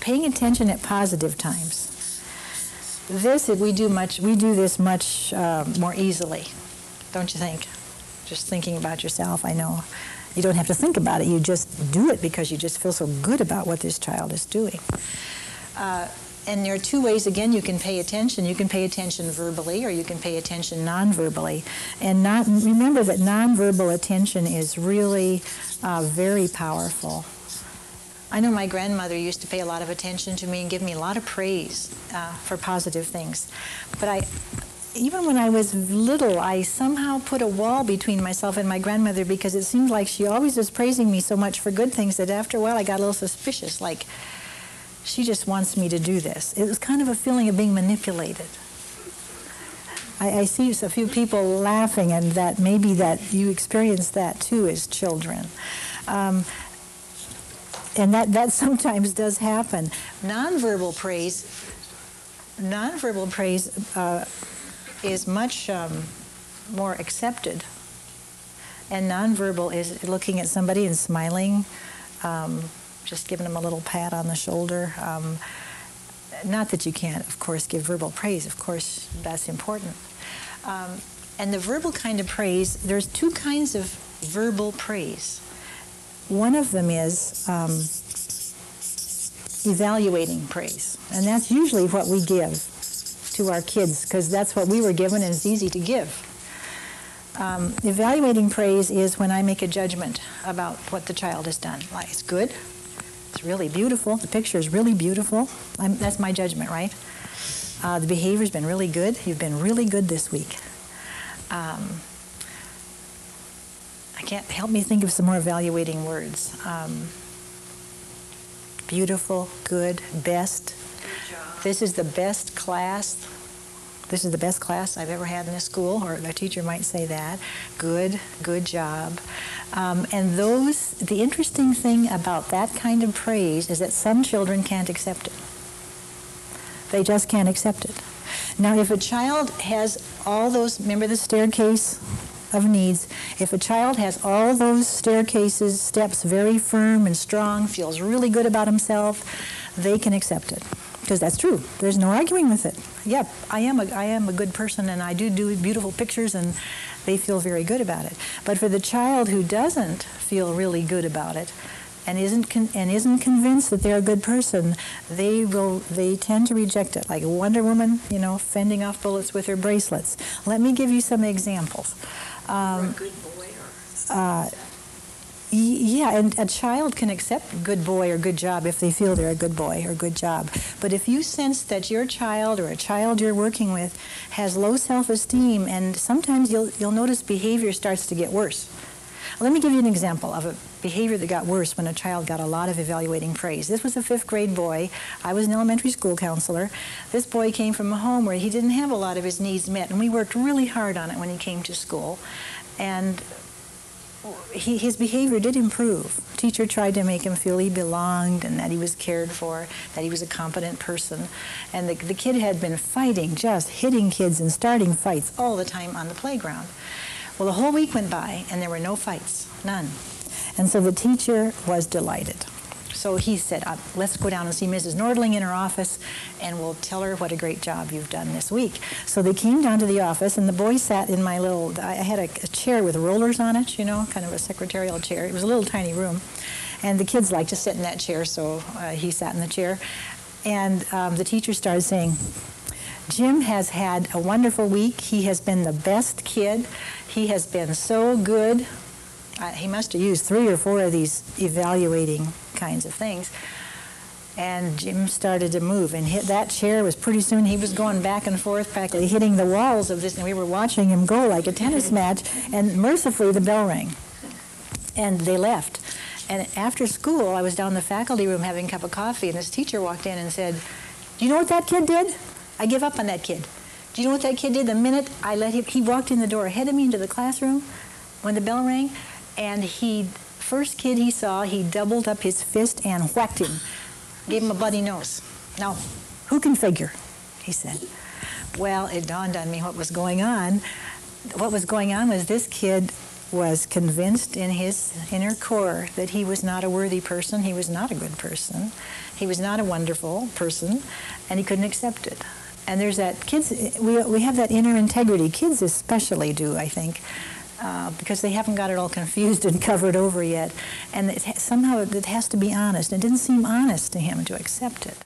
paying attention at positive times. We do this much more easily, don't you think? Just thinking about yourself, I know. You don't have to think about it, you just do it because you just feel so good about what this child is doing. And there are two ways, again, you can pay attention. You can pay attention verbally, or you can pay attention non-verbally. And remember that non-verbal attention is really very powerful. I know my grandmother used to pay a lot of attention to me and give me a lot of praise for positive things. But even when I was little, I somehow put a wall between myself and my grandmother because it seemed like she always was praising me so much for good things that after a while I got a little suspicious, like, she just wants me to do this. It was kind of a feeling of being manipulated. I see a few people laughing, and that maybe that you experienced that too as children. And that sometimes does happen. Nonverbal praise is much more accepted. And nonverbal is looking at somebody and smiling, just giving them a little pat on the shoulder. Not that you can't, of course, give verbal praise. Of course, that's important. And the verbal kind of praise, there's two kinds of verbal praise. One of them is evaluating praise. And that's usually what we give to our kids, because that's what we were given and it's easy to give. Evaluating praise is when I make a judgment about what the child has done. Like, it's good. It's really beautiful. The picture is really beautiful. That's my judgment, right? The behavior's been really good. You've been really good this week. I can't help me think of some more evaluating words. Beautiful, good, best. Good job. This is the best class. This is the best class I've ever had in this school, or a teacher might say that. Good job. And the interesting thing about that kind of praise is that some children can't accept it. They just can't accept it. Now, if a child has all those, remember the staircase of needs, if a child has all those steps very firm and strong, feels really good about himself, they can accept it. Because that's true. There's no arguing with it. Yep, I am a good person, and I do beautiful pictures, and they feel very good about it. But for the child who doesn't feel really good about it, and isn't convinced that they're a good person, they tend to reject it. Like a Wonder Woman, fending off bullets with her bracelets. Let me give you some examples. Or a good boy, or yeah, and a child can accept good boy or good job if they feel they're a good boy or good job. But if you sense that your child or a child you're working with has low self-esteem, and sometimes you'll notice behavior starts to get worse. Let me give you an example of a behavior that got worse when a child got a lot of evaluating praise. This was a 5th grade boy. I was an elementary school counselor. This boy came from a home where he didn't have a lot of his needs met, and we worked really hard on it when he came to school. And his behavior did improve. Teacher tried to make him feel he belonged and that he was cared for, that he was a competent person. And the kid had been fighting, just hitting kids and starting fights all the time on the playground. Well, the whole week went by and there were no fights, none. And so the teacher was delighted. So he said, let's go down and see Mrs. Nordling in her office, and we'll tell her what a great job you've done this week. So they came down to the office, and the boy sat in my I had a chair with rollers on it, kind of a secretarial chair. It was a little tiny room. And the kids liked to sit in that chair, so he sat in the chair. And the teacher started saying, Jim has had a wonderful week. He has been the best kid. He has been so good. He must have used 3 or 4 of these evaluating kinds of things. And Jim started to move, and that chair was pretty soon, he was going back and forth, practically hitting the walls of this, and we were watching him go like a tennis match, and mercifully the bell rang. And they left. And after school, I was down in the faculty room having a cup of coffee, and this teacher walked in and said, do you know what that kid did? I give up on that kid. Do you know what that kid did the minute I let him, he walked in the door ahead of me into the classroom when the bell rang, and first kid he saw, he doubled up his fist and whacked him, gave him a bloody nose. Now, who can figure, he said. Well, it dawned on me what was going on. What was going on was this kid was convinced in his inner core that he was not a worthy person, he was not a good person, he was not a wonderful person, and he couldn't accept it. And there's that, kids, we have that inner integrity. Kids especially do, I think, because they haven't got it all confused and covered over yet. And somehow it has to be honest. It didn't seem honest to him to accept it.